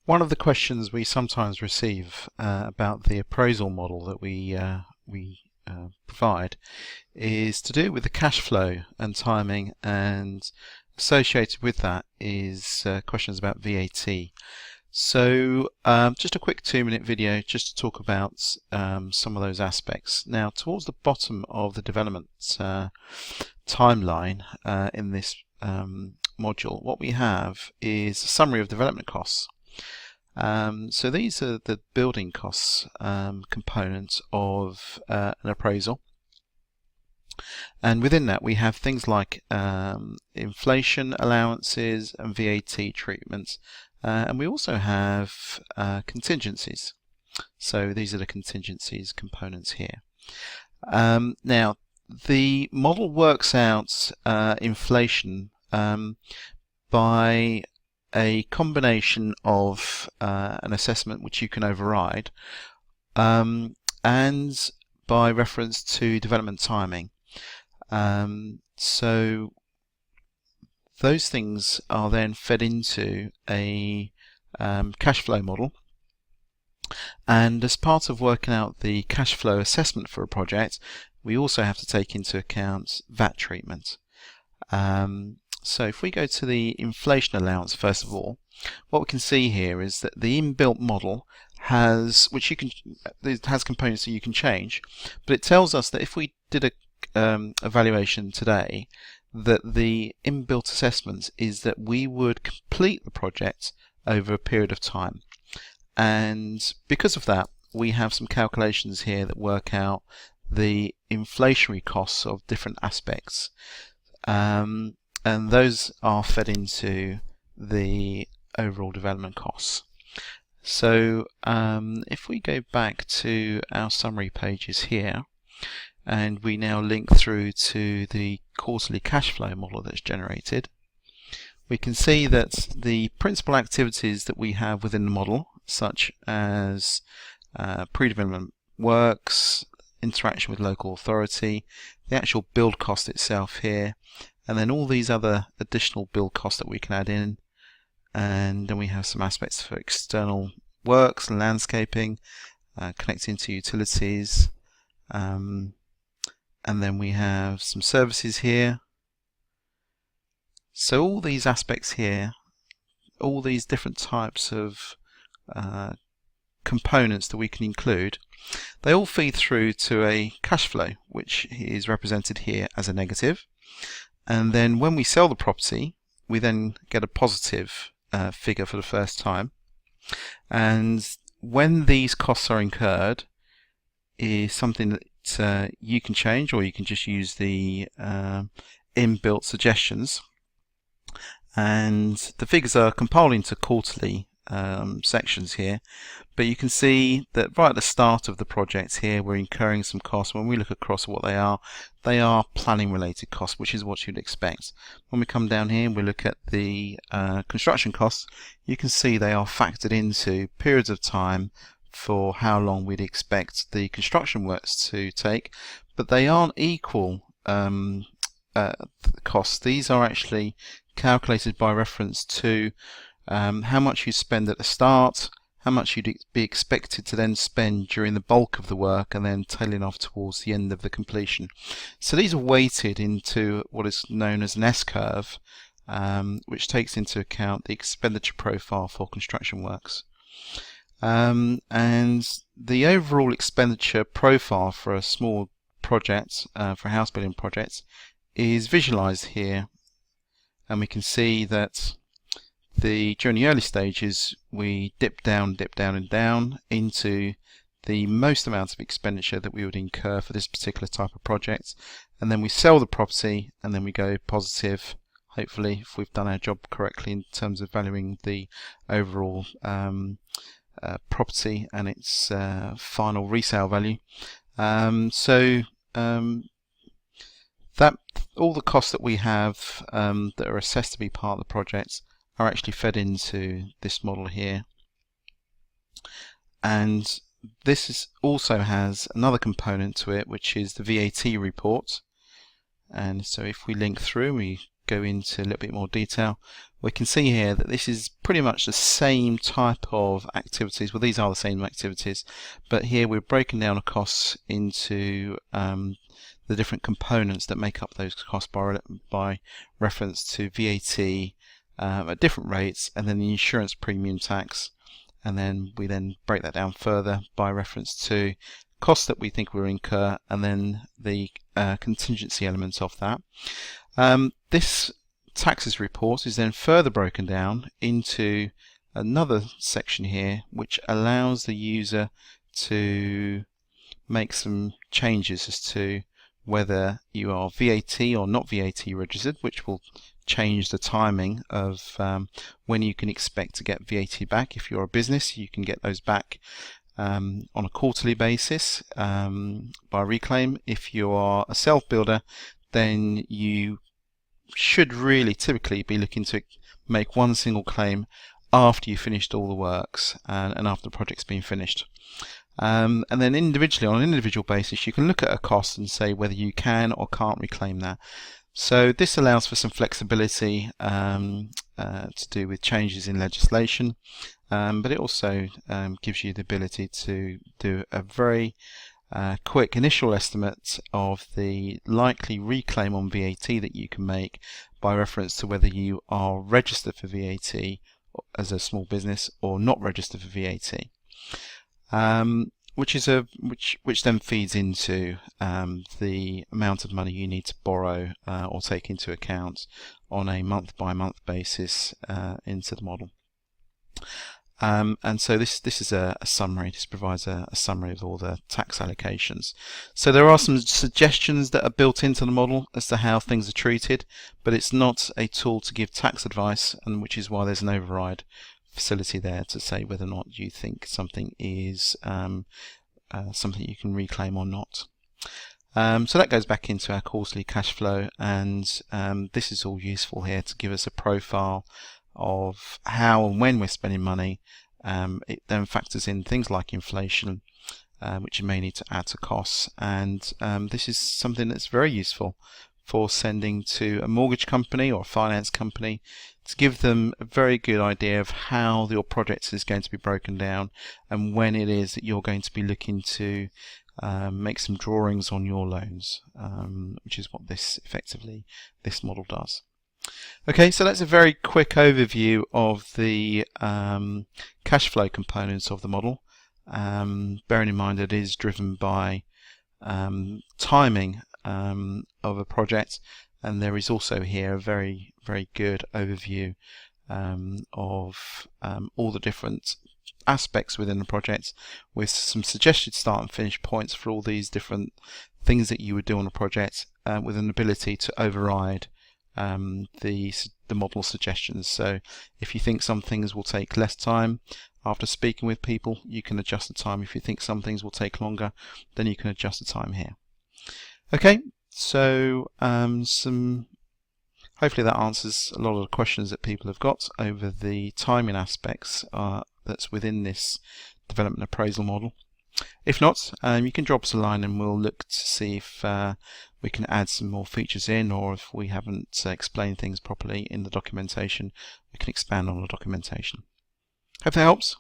One of the questions we sometimes receive about the appraisal model that we provide is to do with the cash flow and timing, and associated with that is questions about VAT. So just a quick 2-minute video just to talk about some of those aspects. Now, towards the bottom of the development timeline in this module, what we have is a summary of development costs. So these are the building costs components of an appraisal, and within that we have things like inflation allowances and VAT treatments, and we also have contingencies. So these are the contingencies components here. Now the model works out inflation by a combination of an assessment which you can override and by reference to development timing. So those things are then fed into a cash flow model, and as part of working out the cash flow assessment for a project, we also have to take into account VAT treatment. So if we go to the inflation allowance first of all, what we can see here is that the inbuilt model has, it has components that you can change, but it tells us that if we did a valuation today, that the inbuilt assessment is that we would complete the project over a period of time. And because of that, we have some calculations here that work out the inflationary costs of different aspects. And those are fed into the overall development costs. So if we go back to our summary pages here, and we now link through to the quarterly cash flow model that's generated, we can see that the principal activities that we have within the model, such as pre-development works, interaction with local authority, the actual build cost itself here, and then all these other additional build costs that we can add in, and then we have some aspects for external works and landscaping, connecting to utilities, and then we have some services here. So all these aspects here, all these different types of components that we can include, they all feed through to a cash flow, which is represented here as a negative. And then when we sell the property, we then get a positive figure for the first time. And when these costs are incurred is something that you can change, or you can just use the inbuilt suggestions. And the figures are compiled into quarterly sections here, but you can see that right at the start of the project here we're incurring some costs. When we look across what they are planning related costs, which is what you'd expect. When we come down here and we look at the construction costs, you can see they are factored into periods of time for how long we'd expect the construction works to take, but they aren't equal costs. These are actually calculated by reference to how much you spend at the start, how much you'd be expected to then spend during the bulk of the work, and then tailing off towards the end of the completion. So these are weighted into what is known as an S-curve, which takes into account the expenditure profile for construction works. And the overall expenditure profile for a small project, for a house building project, is visualized here, and we can see that during the early stages we dip down and down into the most amount of expenditure that we would incur for this particular type of project, and then we sell the property and then we go positive, hopefully, if we've done our job correctly in terms of valuing the overall property and its final resale value. That all the costs that we have that are assessed to be part of the project are actually fed into this model here, and this also has another component to it, which is the VAT report. And so if we link through, we go into a little bit more detail, we can see here that this is pretty much the same type of activities. Well, these are the same activities, but here we're breaking down the costs into the different components that make up those costs by reference to VAT at different rates, and then the insurance premium tax, and then we break that down further by reference to costs that we think will incur, and then the contingency elements of that. This taxes report is then further broken down into another section here, which allows the user to make some changes as to whether you are VAT or not VAT registered, which will change the timing of when you can expect to get VAT back. If you're a business, you can get those back on a quarterly basis by reclaim. If you are a self-builder, then you should really typically be looking to make one single claim after you've finished all the works and after the project's been finished. And then individually, on an individual basis, you can look at a cost and say whether you can or can't reclaim that. So this allows for some flexibility to do with changes in legislation, but it also gives you the ability to do a very quick initial estimate of the likely reclaim on VAT that you can make by reference to whether you are registered for VAT as a small business or not registered for VAT. Which then feeds into the amount of money you need to borrow or take into account on a month-by-month basis into the model. And so this is a summary. This provides a summary of all the tax allocations. So there are some suggestions that are built into the model as to how things are treated, but it's not a tool to give tax advice, and which is why there's an override facility there to say whether or not you think something is something you can reclaim or not. So that goes back into our quarterly cash flow, and this is all useful here to give us a profile of how and when we're spending money. It then factors in things like inflation, which you may need to add to costs, and this is something that's very useful for sending to a mortgage company or a finance company to give them a very good idea of how your project is going to be broken down and when it is that you're going to be looking to make some drawings on your loans, which is what this model does. Okay, so that's a very quick overview of the cash flow components of the model. Bearing in mind that it is driven by timing of a project, and there is also here a very good overview of all the different aspects within the project, with some suggested start and finish points for all these different things that you would do on a project, with an ability to override the model suggestions. So if you think some things will take less time after speaking with people, you can adjust the time. If you think some things will take longer, then you can adjust the time here. Okay, so hopefully that answers a lot of the questions that people have got over the timing aspects that's within this development appraisal model. If not, you can drop us a line and we'll look to see if we can add some more features in, or if we haven't explained things properly in the documentation, we can expand on the documentation. Hope that helps.